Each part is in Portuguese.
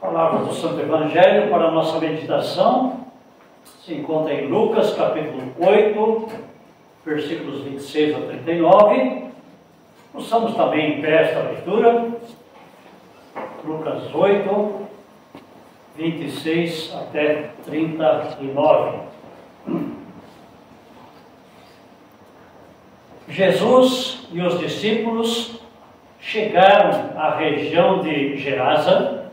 Palavra do Santo Evangelho para a nossa meditação se encontra em Lucas, capítulo 8, versículos 26 a 39. Possamos também em pé esta leitura. Lucas 8, 26 até 39. Jesus e os discípulos chegaram à região de Gerasa,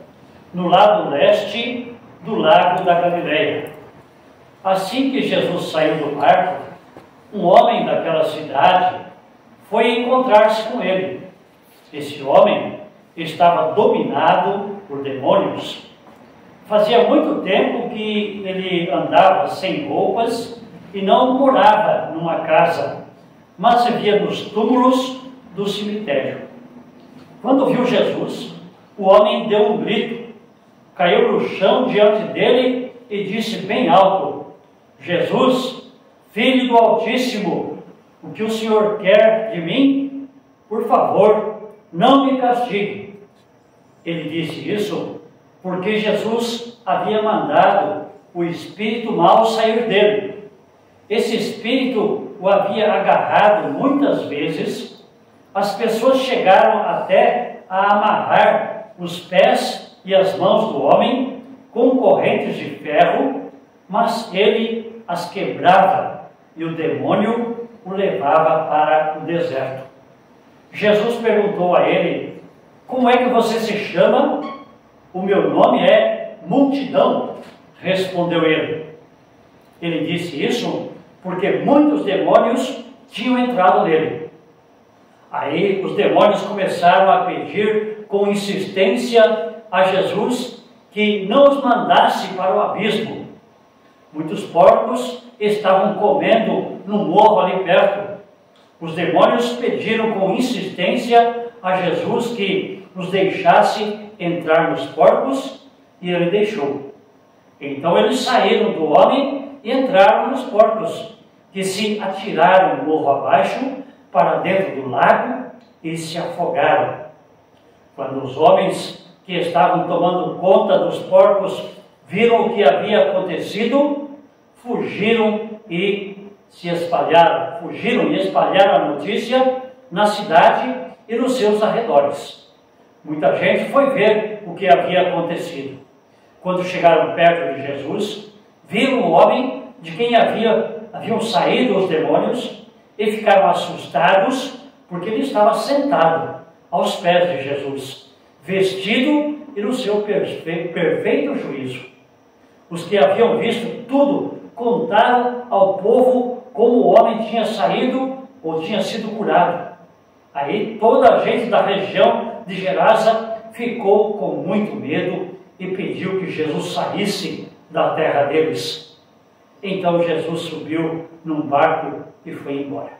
no lado leste do lago da Galileia. Assim que Jesus saiu do barco, um homem daquela cidade foi encontrar-se com ele. Esse homem estava dominado por demônios. Fazia muito tempo que ele andava sem roupas e não morava numa casa, mas vivia nos túmulos do cemitério. Quando viu Jesus, o homem deu um grito, caiu no chão diante dele e disse bem alto: Jesus, Filho do Altíssimo, o que o Senhor quer de mim? Por favor, não me castigue. Ele disse isso porque Jesus havia mandado o espírito mau sair dele. Esse espírito o havia agarrado muitas vezes. As pessoas chegaram até a amarrar os pés e as mãos do homem com correntes de ferro, mas ele as quebrava e o demônio o levava para o deserto. Jesus perguntou a ele: como é que você se chama? O meu nome é Multidão, respondeu ele. Ele disse isso porque muitos demônios tinham entrado nele. Aí os demônios começaram a pedir com insistência a Jesus que não os mandasse para o abismo. Muitos porcos estavam comendo no morro ali perto. Os demônios pediram com insistência a Jesus que os deixasse entrar nos porcos, e ele deixou. Então eles saíram do homem e entraram nos porcos, que se atiraram morro abaixo para dentro do lago e se afogaram. Quando os homens que estavam tomando conta dos porcos viram o que havia acontecido, fugiram e espalharam a notícia na cidade e nos seus arredores. Muita gente foi ver o que havia acontecido. Quando chegaram perto de Jesus, viram o homem de quem haviam saído os demônios e ficaram assustados porque ele estava sentado aos pés de Jesus, vestido e no seu perfeito juízo. Os que haviam visto tudo contaram ao povo como o homem tinha saído ou tinha sido curado. Aí toda a gente da região de Gerasa ficou com muito medo e pediu que Jesus saísse da terra deles. Então Jesus subiu num barco e foi embora.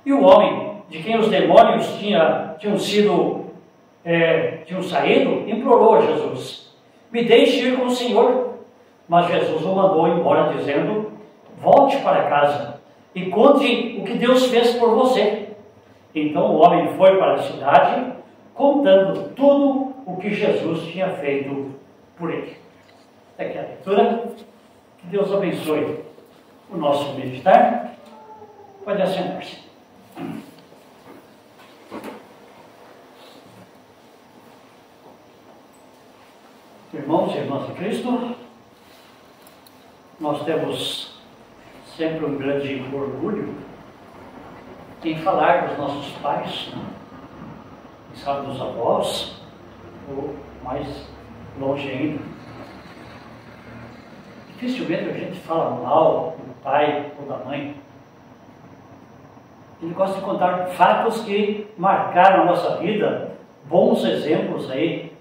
E o homem de quem os demônios tinham saído, implorou a Jesus: me deixe ir com o Senhor. Mas Jesus o mandou embora, dizendo: volte para casa e conte o que Deus fez por você. Então o homem foi para a cidade, contando tudo o que Jesus tinha feito por ele. Até aqui a leitura. Que Deus abençoe o nosso meditar. Pode assentar-se. Irmãos e irmãs de Cristo, nós temos sempre um grande orgulho em falar dos nossos pais, quem sabe dos avós, ou mais longe ainda. Dificilmente a gente fala mal do pai ou da mãe. Ele gosta de contar fatos que marcaram a nossa vida, bons exemplos aí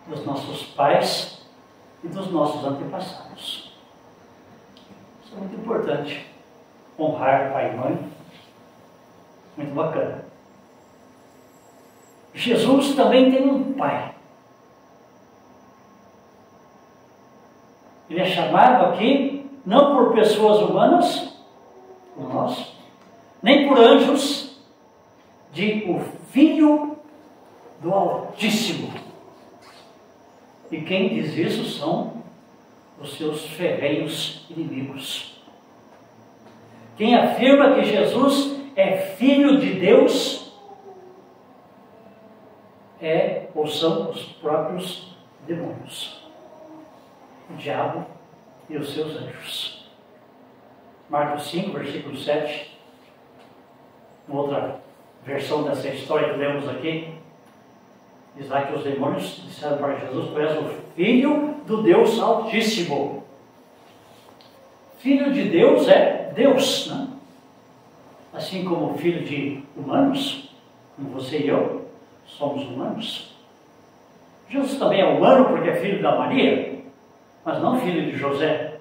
dos nossos pais e dos nossos antepassados. Isso é muito importante, honrar pai e mãe. Muito bacana. Jesus também tem um pai. Ele é chamado aqui não por pessoas humanas, como nós, nem por anjos, de o Filho do Altíssimo. E quem diz isso são os seus ferrenhos inimigos. Quem afirma que Jesus é Filho de Deus ou são os próprios demônios, o diabo e os seus anjos. Marcos 5, versículo 7, uma outra versão dessa história que lemos aqui, diz lá que os demônios disseram para Jesus: tu és o Filho do Deus Altíssimo. Filho de Deus é Deus, né? Assim como filho de humanos, como você e eu, somos humanos. Jesus também é humano porque é filho da Maria, mas não filho de José,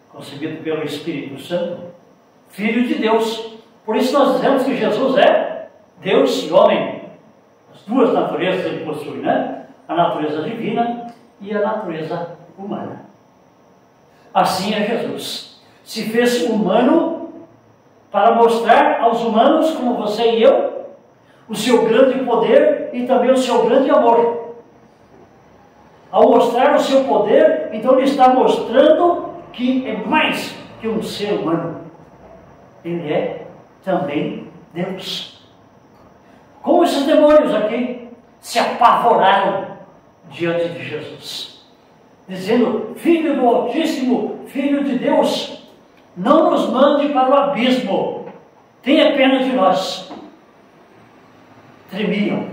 concebido pelo Espírito Santo. Filho de Deus. Por isso nós dizemos que Jesus é Deus e homem. As duas naturezas ele possui, né? A natureza divina e a natureza humana. Assim é Jesus. Se fez humano para mostrar aos humanos, como você e eu, o seu grande poder e também o seu grande amor. Ao mostrar o seu poder, então ele está mostrando que é mais que um ser humano. Ele é também Deus. Como esses demônios aqui se apavoraram diante de Jesus, dizendo: Filho do Altíssimo, Filho de Deus, não nos mande para o abismo, tenha pena de nós. Tremiam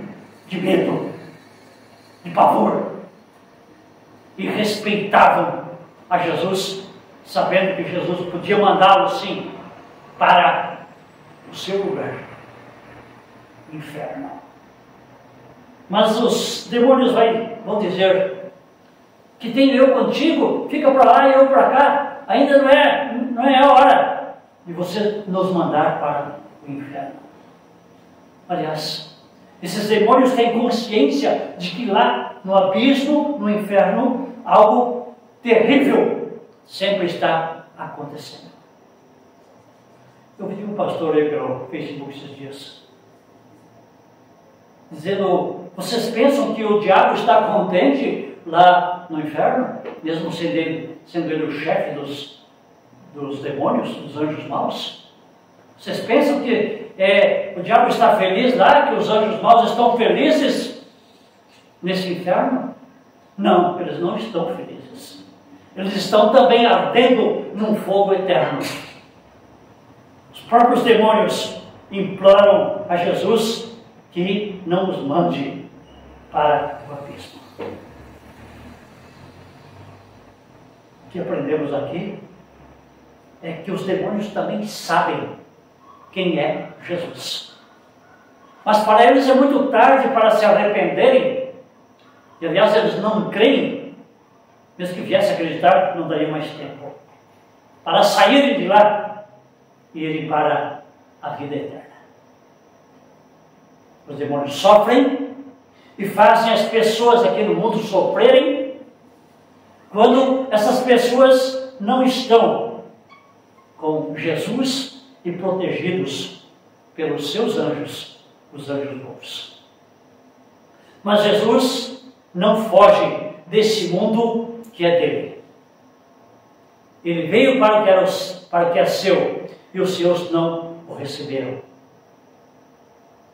de medo, de pavor, e respeitavam a Jesus, sabendo que Jesus podia mandá-lo sim para o seu lugar, o inferno. Mas os demônios vão dizer: que tem eu contigo, fica para lá e eu para cá, ainda não é a hora de você nos mandar para o inferno. Aliás, esses demônios têm consciência de que lá no abismo, no inferno, algo terrível sempre está acontecendo. Eu vi um pastor aí pelo Facebook esses dias, dizendo: vocês pensam que o diabo está contente lá no inferno, mesmo sendo ele o chefe dos demônios, dos anjos maus? Vocês pensam que o diabo está feliz lá, que os anjos maus estão felizes nesse inferno? Não, eles não estão felizes. Eles estão também ardendo num fogo eterno. Os próprios demônios imploram a Jesus que não os mande para o abismo. O que aprendemos aqui é que os demônios também sabem quem é Jesus. Mas para eles é muito tarde para se arrependerem. E aliás, eles não creem, mesmo que viesse a acreditar, não daria mais tempo, para saírem de lá e irem para a vida eterna. Os demônios sofrem e fazem as pessoas aqui no mundo sofrerem quando essas pessoas não estão com Jesus e protegidos pelos seus anjos, os anjos bons. Mas Jesus não foge desse mundo que é dele. Ele veio para o que é seu, e os seus não o receberam.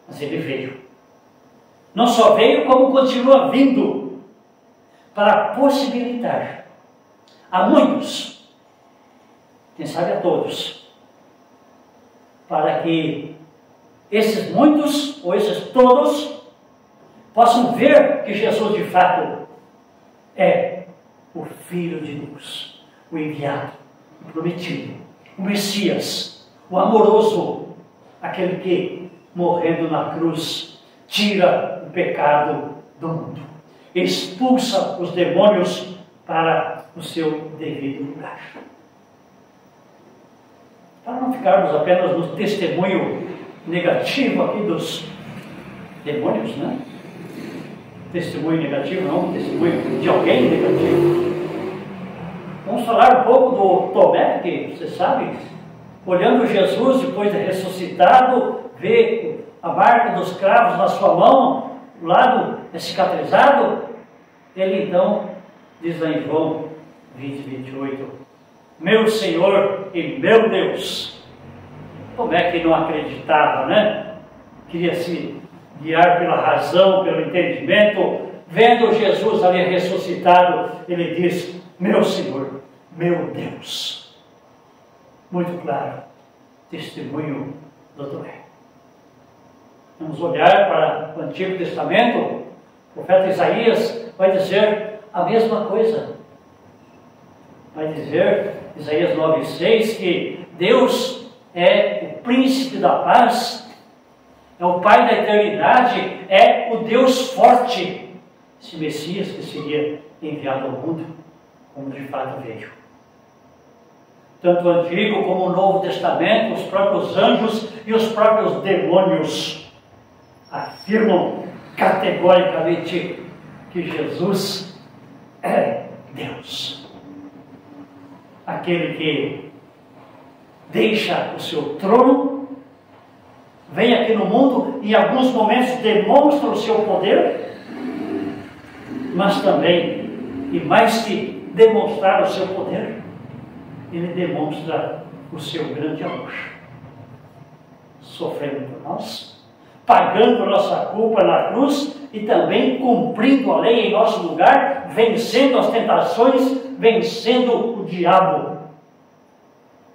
Mas ele veio. Não só veio, como continua vindo para possibilitar a muitos, quem sabe a todos, para que esses muitos, ou esses todos, possam ver que Jesus de fato é o Filho de Deus, o enviado, o prometido, o Messias, o amoroso, aquele que, morrendo na cruz, tira o pecado do mundo, expulsa os demônios para o seu devido lugar. Para não ficarmos apenas no testemunho negativo aqui dos demônios, né? Testemunho negativo, não testemunho de alguém negativo. Vamos falar um pouco do Tomé, que você sabe, olhando Jesus depois de ressuscitado, vê a marca dos cravos na sua mão, o lado é cicatrizado. Ele então diz lá em João 20, 28, meu Senhor e meu Deus. Tomé que não acreditava, né? Queria se guiar pela razão, pelo entendimento. Vendo Jesus ali ressuscitado, ele diz, meu Senhor, meu Deus. Muito claro, testemunho do Tomé. Vamos olhar para o Antigo Testamento, o profeta Isaías vai dizer a mesma coisa. Vai dizer, Isaías 9,6, que Deus é o príncipe da paz, é o Pai da eternidade, é o Deus forte. Esse Messias que seria enviado ao mundo, como de fato veio. Tanto o Antigo como o Novo Testamento, os próprios anjos e os próprios demônios afirmam categoricamente que Jesus é Deus. Aquele que deixa o seu trono, vem aqui no mundo e em alguns momentos demonstra o seu poder, mas também, e mais que demonstrar o seu poder, ele demonstra o seu grande amor, sofrendo por nós, pagando nossa culpa na cruz e também cumprindo a lei em nosso lugar, vencendo as tentações, vencendo o diabo.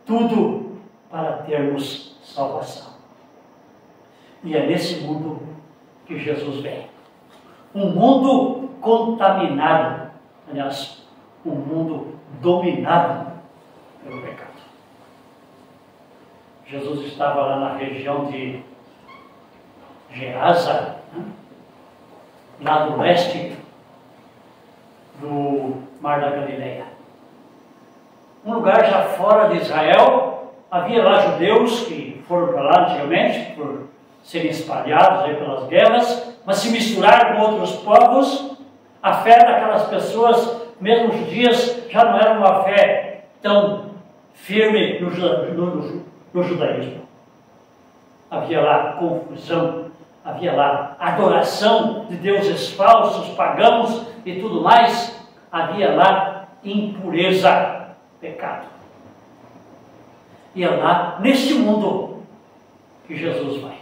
Tudo para termos salvação. E é nesse mundo que Jesus vem. Um mundo contaminado, aliás, um mundo dominado pelo pecado. Jesus estava lá na região de Gerasa, né? Lá do leste do Mar da Galileia. Um lugar já fora de Israel. Havia lá judeus que foram para lá antigamente, por serem espalhados aí pelas guerras, mas se misturaram com outros povos. A fé daquelas pessoas, mesmo judias, já não era uma fé tão firme no judaísmo. Havia lá confusão, havia lá adoração de deuses falsos, pagãos e tudo mais. Havia lá impureza, pecado. E é lá, neste mundo, que Jesus vai.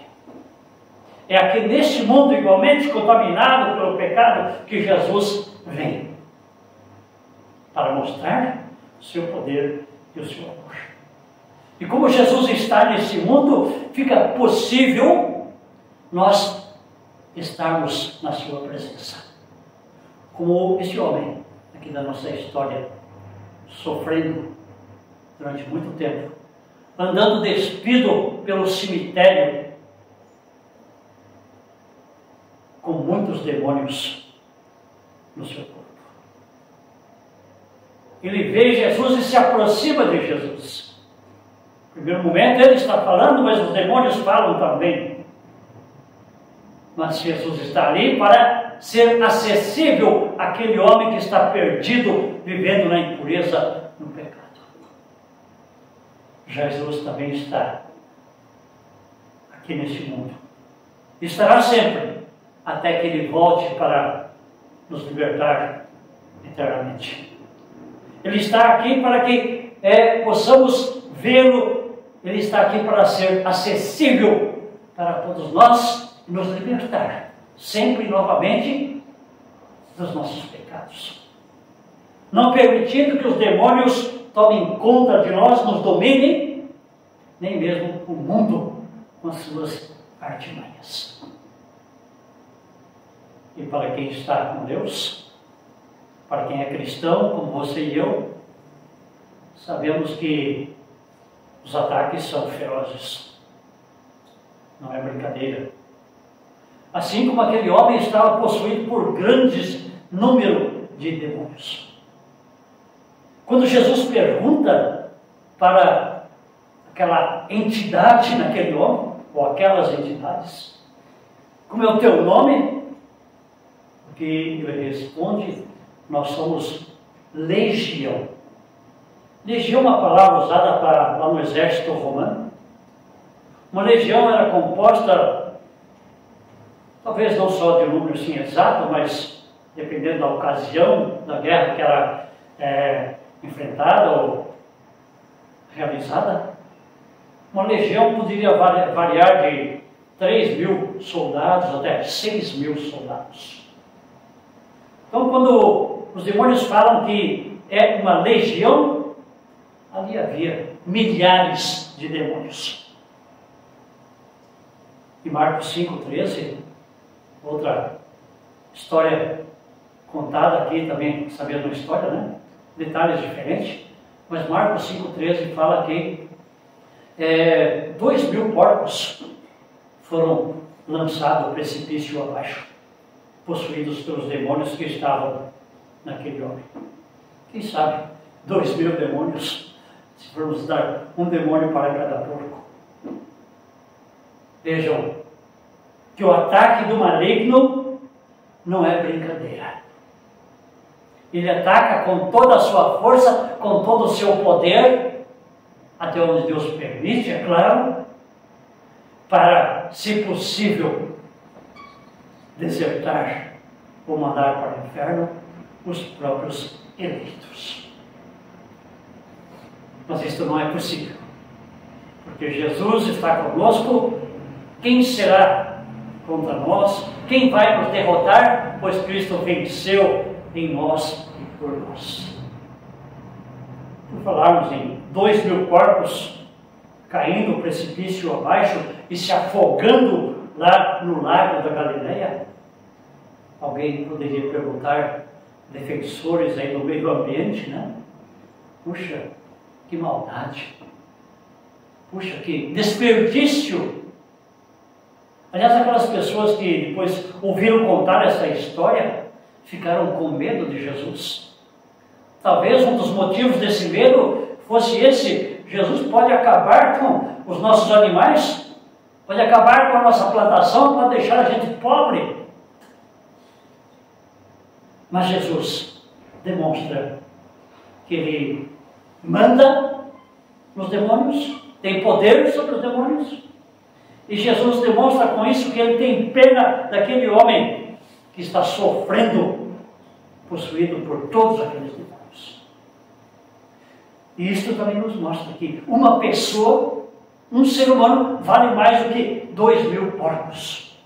É aqui neste mundo, igualmente contaminado pelo pecado, que Jesus vem. Para mostrar o seu poder e o seu amor. E como Jesus está nesse mundo, fica possível nós estarmos na sua presença. Como esse homem, aqui da nossa história, sofrendo durante muito tempo, andando despido pelo cemitério, com muitos demônios no seu corpo. Ele vê Jesus e se aproxima de Jesus. No primeiro momento ele está falando, mas os demônios falam também. Mas Jesus está ali para ser acessível àquele homem que está perdido, vivendo na impureza, no pecado. Jesus também está aqui neste mundo. Estará sempre, até que ele volte para nos libertar eternamente. Ele está aqui para que possamos vê-lo. Ele está aqui para ser acessível para todos nós e nos libertar, sempre e novamente, dos nossos pecados. Não permitindo que os demônios tomem conta de nós, nos dominem, nem mesmo o mundo com as suas artimanhas. E para quem está com Deus, para quem é cristão, como você e eu, sabemos que os ataques são ferozes. Não é brincadeira. Assim como aquele homem estava possuído por grandes número de demônios. Quando Jesus pergunta para aquela entidade naquele homem, ou aquelas entidades, como é o teu nome? Porque ele responde, nós somos legião. Legião é uma palavra usada lá no exército romano. Uma legião era composta, talvez não só de um número assim exato, mas dependendo da ocasião da guerra que era enfrentada ou realizada. Uma legião poderia variar de 3.000 soldados até 6.000 soldados. Então, quando os demônios falam que é uma legião, ali havia milhares de demônios. E Marcos 5,13, outra história contada aqui também, essa mesma história, né? Detalhes diferentes, mas Marcos 5,13 fala que 2.000 porcos foram lançados do precipício abaixo, possuídos pelos demônios que estavam naquele homem. Quem sabe 2.000 demônios, se formos dar um demônio para cada porco. Vejam que o ataque do maligno não é brincadeira. Ele ataca com toda a sua força, com todo o seu poder, até onde Deus permite, é claro, para, se possível, desertar ou mandar para o inferno os próprios eleitos. Mas isto não é possível, porque Jesus está conosco. Quem será contra nós? Quem vai nos derrotar? Pois Cristo venceu em nós e por nós. Por falarmos em 2.000 porcos caindo o precipício abaixo e se afogando lá no lago da Galileia, alguém poderia perguntar, defensores aí do meio ambiente, né? Puxa, que maldade! Puxa, que desperdício! Aliás, aquelas pessoas que depois ouviram contar essa história ficaram com medo de Jesus. Talvez um dos motivos desse medo fosse esse: Jesus pode acabar com os nossos animais, pode acabar com a nossa plantação, pode deixar a gente pobre. Mas Jesus demonstra que Ele manda nos demônios, tem poder sobre os demônios. E Jesus demonstra com isso que Ele tem pena daquele homem que está sofrendo, possuído por todos aqueles demônios. E isto também nos mostra que uma pessoa, um ser humano, vale mais do que 2.000 porcos.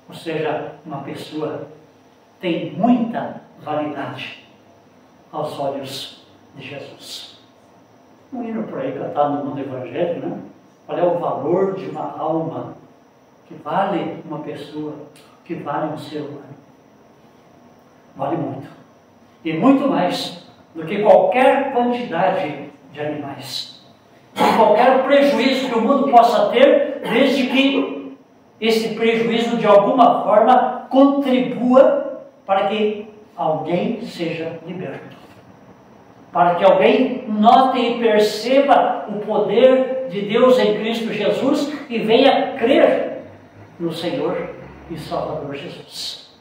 Ou seja, uma pessoa tem muita validade aos olhos de Jesus. Um hino por aí cantado no mundo evangélico, né? Qual é o valor de uma alma? Que vale uma pessoa? Que vale um ser humano? Vale muito. E muito mais do que qualquer quantidade de animais. E qualquer prejuízo que o mundo possa ter, desde que esse prejuízo de alguma forma contribua para que alguém seja liberto. Para que alguém note e perceba o poder de Deus em Cristo Jesus e venha crer no Senhor e Salvador Jesus.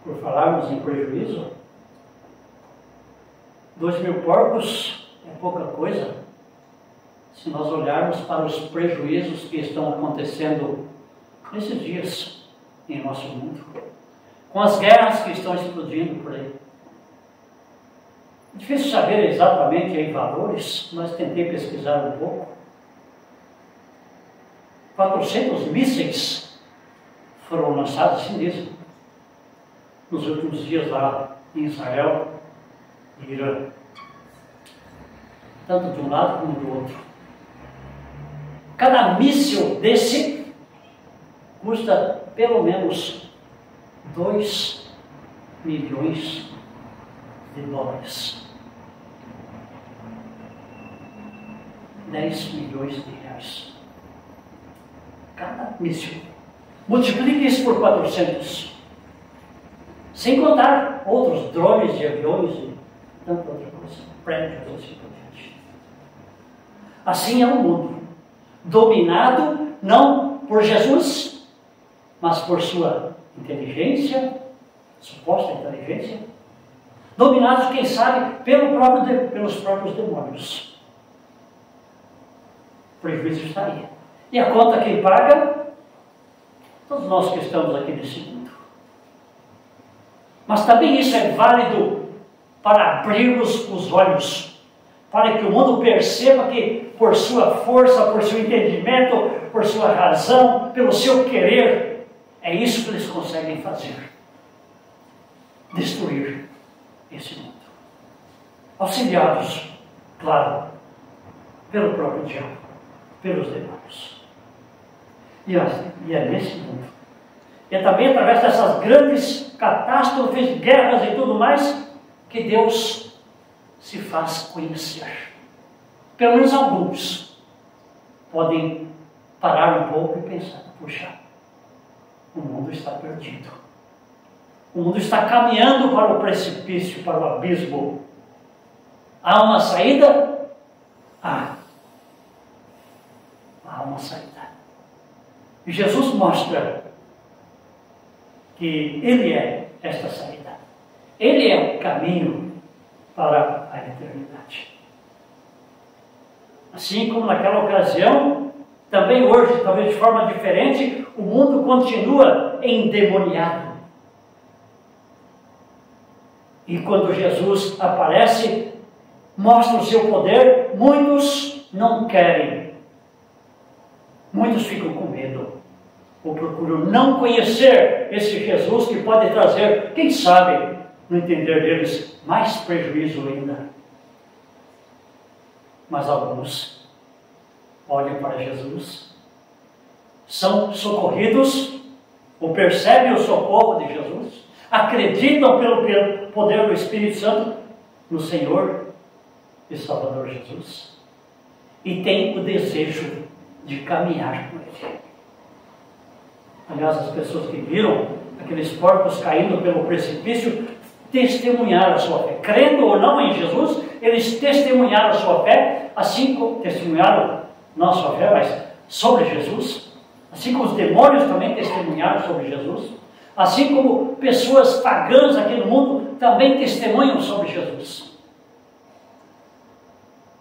Por falarmos em prejuízo, 2.000 porcos é pouca coisa se nós olharmos para os prejuízos que estão acontecendo nesses dias em nosso mundo, com as guerras que estão explodindo por aí. É difícil saber exatamente em valores, mas tentei pesquisar um pouco. 400 mísseis foram lançados, assim mesmo, nos últimos dias lá em Israel e Irã. Tanto de um lado como do outro. Cada míssil desse custa pelo menos 2 milhões de dólares. 10 milhões de reais. Cada míssil. Multiplique isso por 400. Sem contar outros drones de aviões e tanta outra coisa. Prédios, assim por diante. Assim é o mundo. Dominado não por Jesus, mas por sua inteligência, suposta inteligência. dominados, quem sabe, pelos próprios demônios. O prejuízo está aí. E a conta quem paga? Todos nós que estamos aqui nesse mundo. Mas também isso é válido para abrirmos os olhos, para que o mundo perceba que por sua força, por seu entendimento, por sua razão, pelo seu querer, é isso que eles conseguem fazer. Destruir esse mundo. Auxiliados, claro, pelo próprio diabo, pelos demônios. E é nesse mundo. E é também através dessas grandes catástrofes, guerras e tudo mais, que Deus se faz conhecer. Pelo menos alguns podem parar um pouco e pensar, puxa, o mundo está perdido. O mundo está caminhando para o precipício, para o abismo. Há uma saída? Há uma saída. E Jesus mostra que Ele é esta saída. Ele é o caminho para a eternidade. Assim como naquela ocasião, também hoje, talvez de forma diferente, o mundo continua endemoniado. E quando Jesus aparece, mostra o seu poder, muitos não querem. Muitos ficam com medo, ou procuram não conhecer esse Jesus que pode trazer, quem sabe, no entender deles, mais prejuízo ainda. Mas alguns olham para Jesus, são socorridos, ou percebem o socorro de Jesus, acreditam pelo poder do Espírito Santo no Senhor e Salvador Jesus, e têm o desejo de caminhar com Ele. Aliás, as pessoas que viram aqueles porcos caindo pelo precipício testemunharam a sua fé. Crendo ou não em Jesus, eles testemunharam a sua fé, assim como testemunharam não a sua fé, mas sobre Jesus, assim como os demônios também testemunharam sobre Jesus, assim como pessoas pagãs aqui no mundo também testemunham sobre Jesus.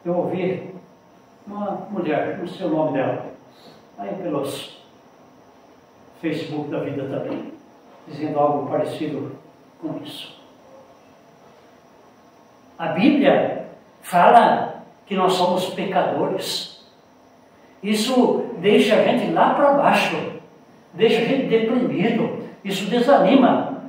Eu ouvi uma mulher, não sei o nome dela, aí pelos Facebook da vida também, dizendo algo parecido com isso. A Bíblia fala que nós somos pecadores. Isso deixa a gente lá para baixo, deixa a gente deprimido, isso desanima,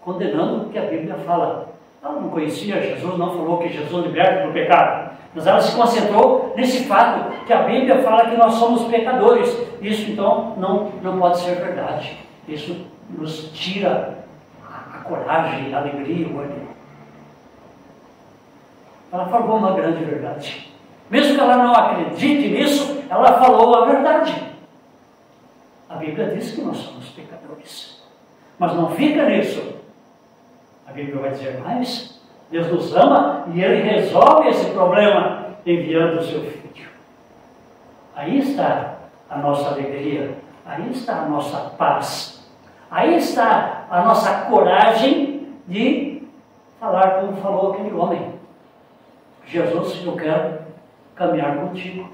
condenando o que a Bíblia fala. Ela não conhecia Jesus, não falou que Jesus liberta do pecado, mas ela se concentrou nesse fato que a Bíblia fala que nós somos pecadores. Isso então não pode ser verdade. Isso nos tira a coragem, a alegria, o ânimo. Ela falou uma grande verdade. Mesmo que ela não acredite nisso, ela falou a verdade. A Bíblia diz que nós somos pecadores. Mas não fica nisso. A Bíblia vai dizer mais. Deus nos ama e Ele resolve esse problema enviando o seu Filho. Aí está a nossa alegria. Aí está a nossa paz. Aí está a nossa coragem de falar como falou aquele homem. Jesus, eu quero caminhar contigo.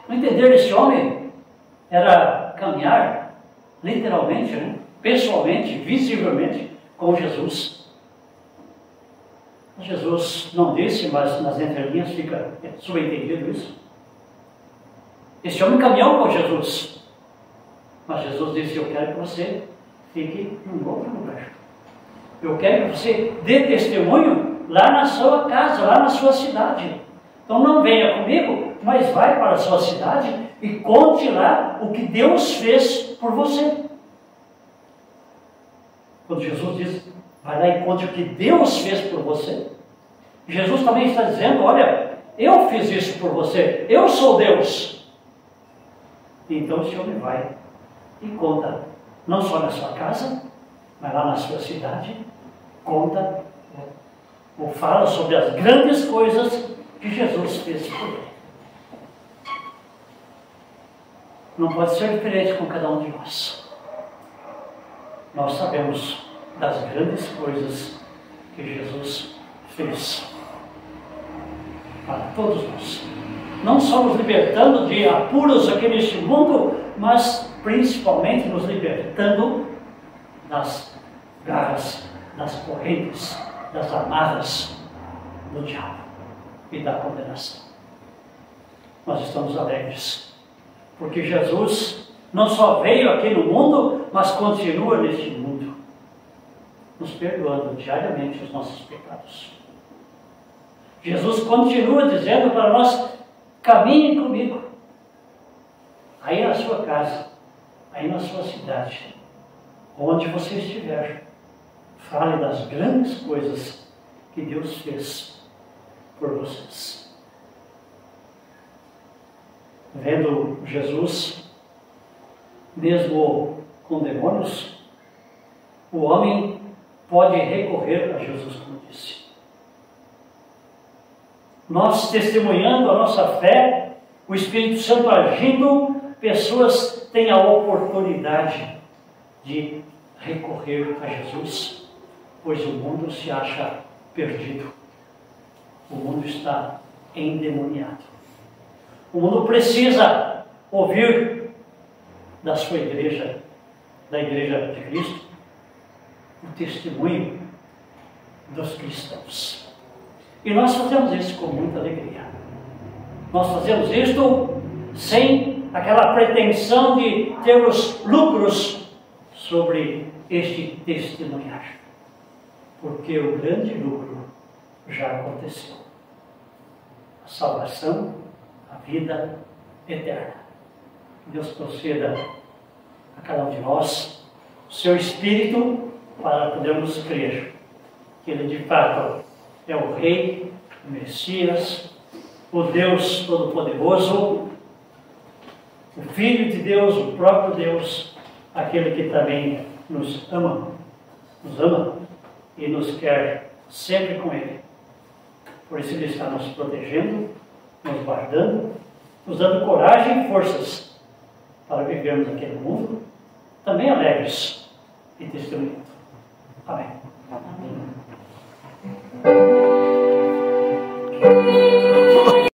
O entender desse homem era caminhar literalmente, né? Pessoalmente, visivelmente com Jesus. Jesus não disse, mas nas entrelinhas fica subentendido isso. Esse homem caminhou com Jesus, mas Jesus disse, eu quero que você fique num outro lugar. Eu quero que você dê testemunho lá na sua casa, lá na sua cidade. Então não venha comigo, mas vai para a sua cidade e conte lá o que Deus fez por você. Quando Jesus diz, vai lá e conte o que Deus fez por você, Jesus também está dizendo, olha, eu fiz isso por você, eu sou Deus. Então esse homem vai e conta, não só na sua casa, mas lá na sua cidade, conta ou fala sobre as grandes coisas que Jesus fez por ele. Não pode ser diferente com cada um de nós. Nós sabemos das grandes coisas fez para todos nós. Não só nos libertando de apuros aqui neste mundo, mas principalmente nos libertando das garras, das correntes, das amarras do diabo e da condenação. Nós estamos alegres, porque Jesus não só veio aqui no mundo, mas continua neste mundo, nos perdoando diariamente os nossos pecados. Jesus continua dizendo para nós: caminhe comigo, aí na sua casa, aí na sua cidade, onde você estiver, fale das grandes coisas que Deus fez por vocês. Vendo Jesus, mesmo com demônios, o homem pode recorrer a Jesus, como disse. Nós testemunhando a nossa fé, o Espírito Santo agindo, pessoas têm a oportunidade de recorrer a Jesus, pois o mundo se acha perdido. O mundo está endemoniado. O mundo precisa ouvir da sua igreja, da Igreja de Cristo, o testemunho dos cristãos. E nós fazemos isso com muita alegria. Nós fazemos isto sem aquela pretensão de termos lucros sobre este testemunhar, porque o grande lucro já aconteceu: a salvação, a vida eterna. Deus conceda a cada um de nós o seu Espírito para podermos crer que Ele de fato é o Rei, o Messias, o Deus Todo-Poderoso, o Filho de Deus, o próprio Deus, aquele que também nos ama e nos quer sempre com Ele. Por isso Ele está nos protegendo, nos guardando, nos dando coragem e forças para vivermos aqui no mundo, também alegres e testemunhando. Amém.